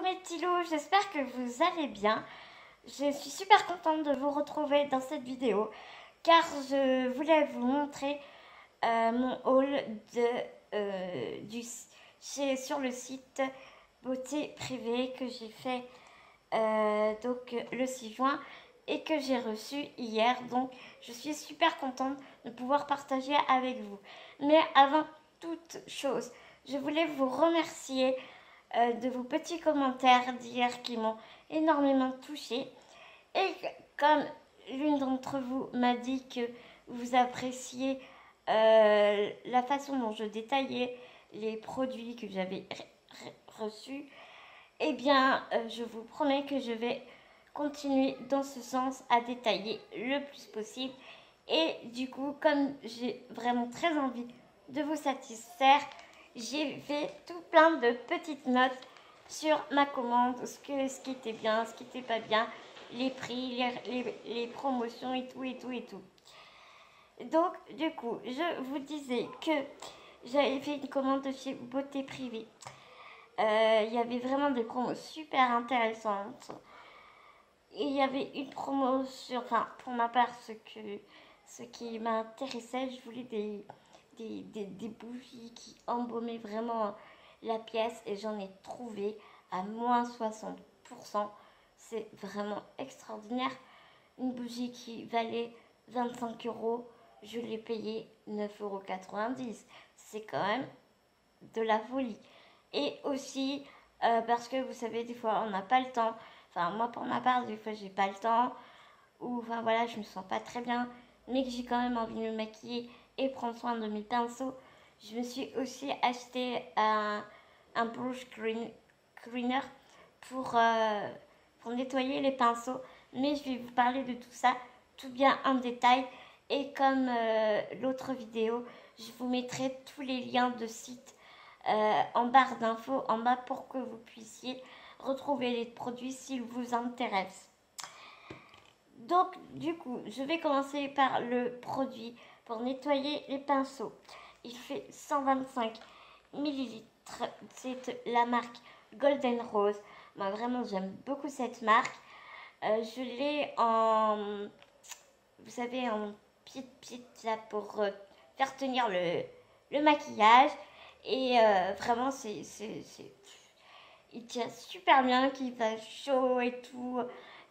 mes petits loups, j'espère que vous allez bien. Je suis super contente de vous retrouver dans cette vidéo car je voulais vous montrer mon haul sur le site Beauté Privée que j'ai fait donc le 6 juin et que j'ai reçu hier. Donc je suis super contente de pouvoir partager avec vous. Mais avant toute chose, je voulais vous remercier de vos petits commentaires d'hier qui m'ont énormément touchée. Et comme l'une d'entre vous m'a dit que vous appréciez la façon dont je détaillais les produits que j'avais reçus, eh bien, je vous promets que je vais continuer dans ce sens à détailler le plus possible. Et du coup, comme j'ai vraiment très envie de vous satisfaire, j'ai fait tout plein de petites notes sur ma commande, ce qui était bien, ce qui n'était pas bien, les prix, les promotions et tout, et tout, et tout. Donc, du coup, je vous disais que j'avais fait une commande chez Beauté Privée. Il y avait vraiment des promos super intéressantes. Et il y avait une promo sur, enfin, pour ma part, ce qui m'intéressait, je voulais des bougies qui embaumaient vraiment la pièce et j'en ai trouvé à moins 60%. C'est vraiment extraordinaire. Une bougie qui valait 25 euros, je l'ai payée 9,90 €. C'est quand même de la folie. Et aussi, parce que vous savez, des fois, on n'a pas le temps. Enfin, moi, pour ma part, des fois, j'ai pas le temps. Ou, enfin, voilà, je me sens pas très bien. Mais que j'ai quand même envie de me maquiller et prendre soin de mes pinceaux. Je me suis aussi acheté un brush cleaner pour nettoyer les pinceaux. Mais je vais vous parler de tout ça, tout bien en détail. Et comme l'autre vidéo, je vous mettrai tous les liens de sites en barre d'infos en bas pour que vous puissiez retrouver les produits s'ils vous intéressent. Donc du coup, je vais commencer par le produit pour nettoyer les pinceaux. Il fait 125 ml. C'est la marque Golden Rose. Moi vraiment j'aime beaucoup cette marque. Je l'ai en, vous savez, en petite là pour faire tenir le maquillage. Et vraiment il tient super bien, qu'il va chaud et tout.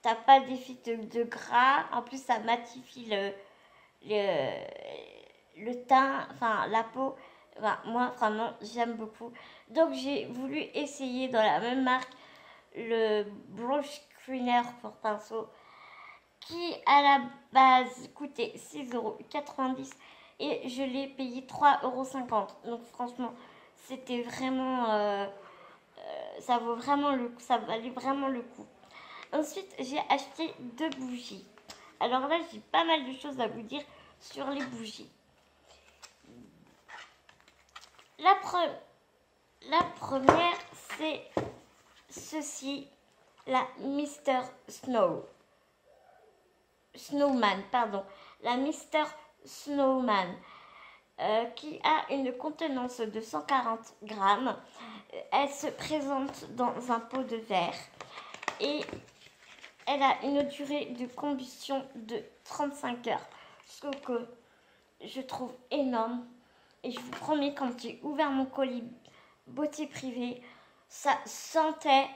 T'as pas d'effet de gras. En plus, ça matifie le, le teint, enfin la peau. Enfin, moi, vraiment, j'aime beaucoup. Donc, j'ai voulu essayer dans la même marque le brush cleaner pour pinceau qui, à la base, coûtait 6,90 € et je l'ai payé 3,50 €. Donc, franchement, c'était vraiment... ça vaut vraiment le coup, ça valait vraiment le coup. Ensuite, j'ai acheté 2 bougies. Alors là, j'ai pas mal de choses à vous dire sur les bougies. La première, c'est ceci, la Mr. Snowman, pardon. La Mr. Snowman. Qui a une contenance de 140 grammes. Elle se présente dans un pot de verre et elle a une durée de combustion de 35 heures, ce que je trouve énorme. Et je vous promets, quand j'ai ouvert mon colis Beauté Privée, ça sentait,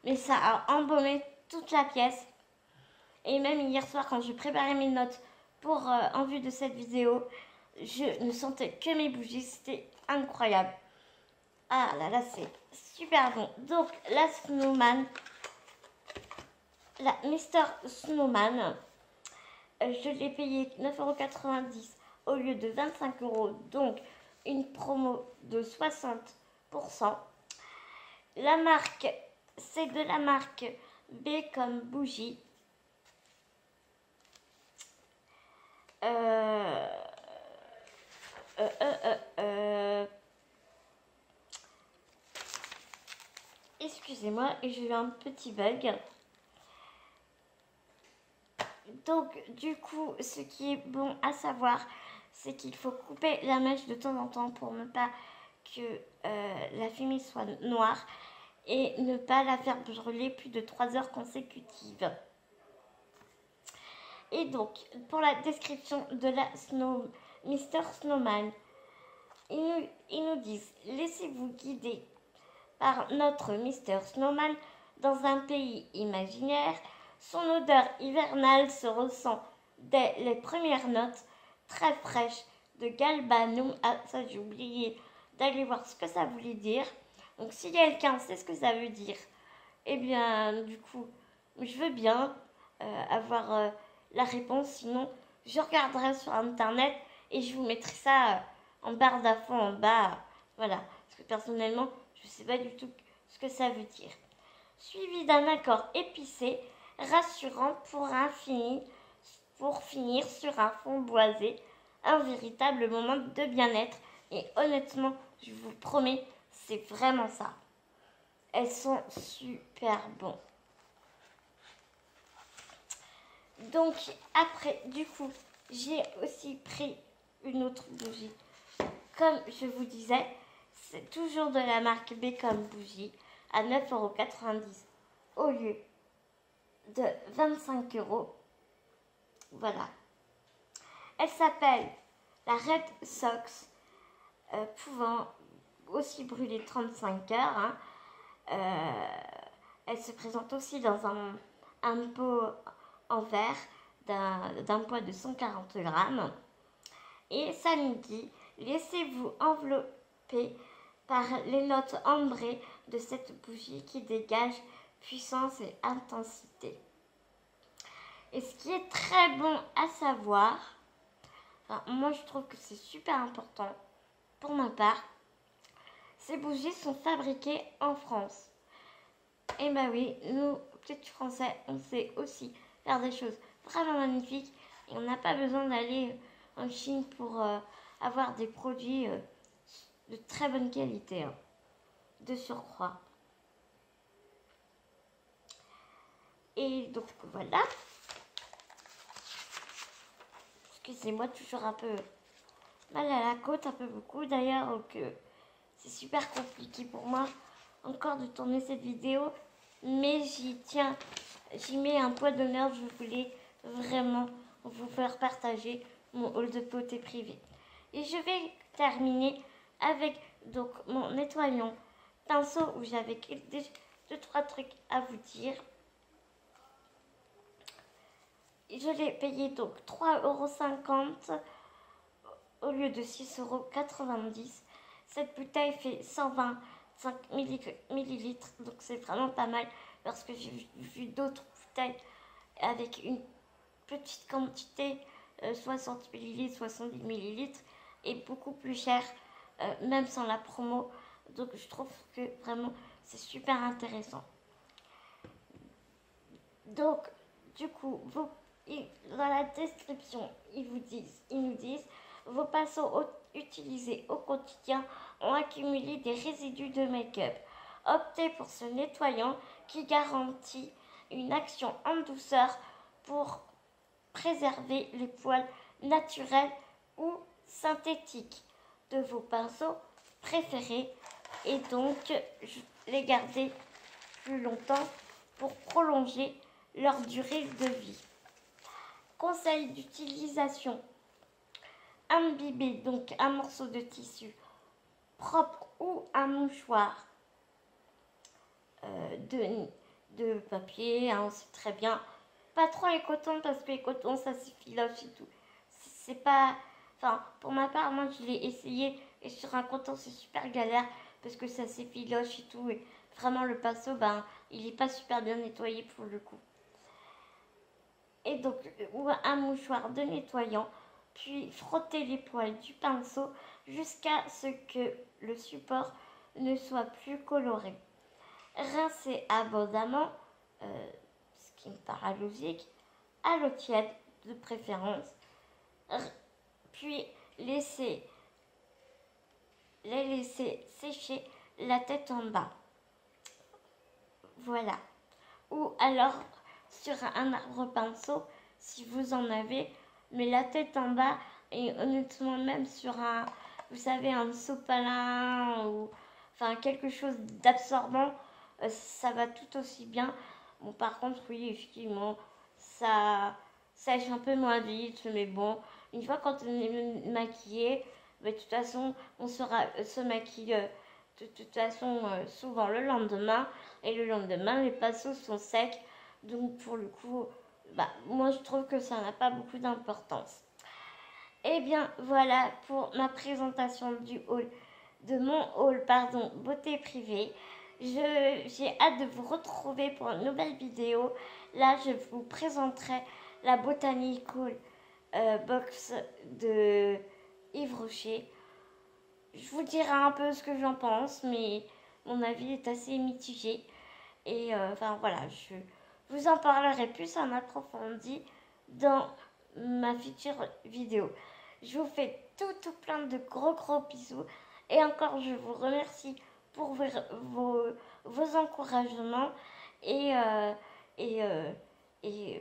mais ça a embaumé toute la pièce. Et même hier soir, quand je préparais mes notes pour en vue de cette vidéo, je ne sentais que mes bougies, c'était incroyable. Ah là là, c'est super bon. Donc la Snowman, la Mr. Snowman, je l'ai payé 9,90 € au lieu de 25 €, donc une promo de 60%. La marque, c'est de la marque B comme bougie. Excusez-moi, j'ai eu un petit bug. Donc, du coup, ce qui est bon à savoir, c'est qu'il faut couper la mèche de temps en temps pour ne pas que la fumée soit noire. et ne pas la faire brûler plus de 3 heures consécutives. Et donc, pour la description de la Mr. Snowman, ils nous disent: laissez-vous guider par notre Mr. Snowman dans un pays imaginaire. Son odeur hivernale se ressent dès les premières notes très fraîches de galbanum. Ah, ça j'ai oublié d'aller voir ce que ça voulait dire. Donc si quelqu'un sait ce que ça veut dire, eh bien du coup, je veux bien avoir la réponse. Sinon, je regarderai sur internet et je vous mettrai ça en barre d'infos en bas. Voilà, parce que personnellement, je ne sais pas du tout ce que ça veut dire. Suivi d'un accord épicé, rassurant pour finir sur un fond boisé. Un véritable moment de bien-être. Et honnêtement, je vous promets, c'est vraiment ça. Elles sont super bonnes. Donc après, du coup, j'ai aussi pris une autre bougie. Comme je vous disais, c'est toujours de la marque Bacon Bougie à 9,90 € au lieu de 25 €. Voilà. Elle s'appelle la Red Sox, pouvant aussi brûler 35 heures. Hein. Elle se présente aussi dans un pot en verre d'un poids de 140 grammes. Et ça nous dit: laissez-vous envelopper par les notes ambrées de cette bougie qui dégage puissance et intensité. Et ce qui est très bon à savoir, moi je trouve que c'est super important pour ma part, ces bougies sont fabriquées en France. Et bah oui, nous, petits Français, on sait aussi faire des choses vraiment magnifiques et on n'a pas besoin d'aller en Chine pour avoir des produits de très bonne qualité, hein, de surcroît. Et donc voilà. Excusez-moi, toujours un peu mal à la côte, un peu beaucoup d'ailleurs, donc c'est super compliqué pour moi encore de tourner cette vidéo, mais j'y tiens, j'y mets un poids d'honneur. Je voulais vraiment vous faire partager mon haul de beauté privé. Et je vais terminer avec donc mon nettoyant pinceau où j'avais 2-3 trucs à vous dire. Je l'ai payé donc 3,50 € au lieu de 6,90 €. Cette bouteille fait 125 millilitres, donc c'est vraiment pas mal parce que j'ai vu d'autres bouteilles avec une petite quantité, 60 millilitres, 70 millilitres, et beaucoup plus cher, même sans la promo. Donc je trouve que vraiment c'est super intéressant. Donc du coup, dans la description, ils nous disent: vos pinceaux utilisés au quotidien ont accumulé des résidus de make-up. Optez pour ce nettoyant qui garantit une action en douceur pour préserver les poils naturels ou synthétiques de vos pinceaux préférés et donc les garder plus longtemps pour prolonger leur durée de vie. Conseil d'utilisation: imbibez donc un morceau de tissu propre ou un mouchoir de papier, hein, c'est très bien. Pas trop les cotons parce que les cotons ça s'effiloche et tout. C'est pas... Enfin, pour ma part, moi je l'ai essayé et sur un coton c'est super galère parce que ça s'effiloche et tout. Et vraiment le pinceau, il est pas super bien nettoyé pour le coup. Et donc, ou un mouchoir de nettoyant, puis frottez les poils du pinceau jusqu'à ce que le support ne soit plus coloré. Rincez abondamment, ce qui me paraît logique, à l'eau tiède de préférence, puis les laisser sécher la tête en bas. Voilà. Ou alors sur un arbre pinceau si vous en avez, mais la tête en bas. Et honnêtement, même sur un, vous savez, un sopalin ou enfin quelque chose d'absorbant, ça va tout aussi bien. Bon, par contre, oui, effectivement, ça sèche un peu moins vite, mais bon, une fois quand on est maquillé, bah, de toute façon, on se maquille de toute façon souvent le lendemain, et le lendemain, les pinceaux sont secs, donc pour le coup, bah, moi je trouve que ça n'a pas beaucoup d'importance. Et bien voilà pour ma présentation de mon haul, pardon, beauté privée. J'ai hâte de vous retrouver pour une nouvelle vidéo. Là, je vous présenterai la Botanical Box de Yves Rocher. Je vous dirai un peu ce que j'en pense, mais mon avis est assez mitigé. Et enfin voilà, je vous en parlerai plus en approfondi dans ma future vidéo. Je vous fais tout plein de gros bisous. Et encore, je vous remercie pour vos encouragements et, et, euh, et,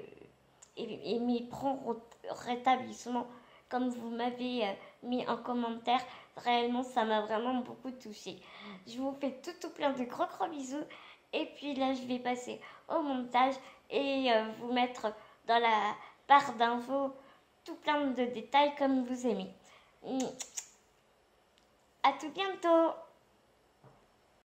et mes prompts rétablissements, comme vous m'avez mis en commentaire. Réellement, ça m'a vraiment beaucoup touchée. Je vous fais tout plein de gros bisous. Et puis là, je vais passer au montage et vous mettre dans la barre d'infos tout plein de détails comme vous aimez. À tout bientôt!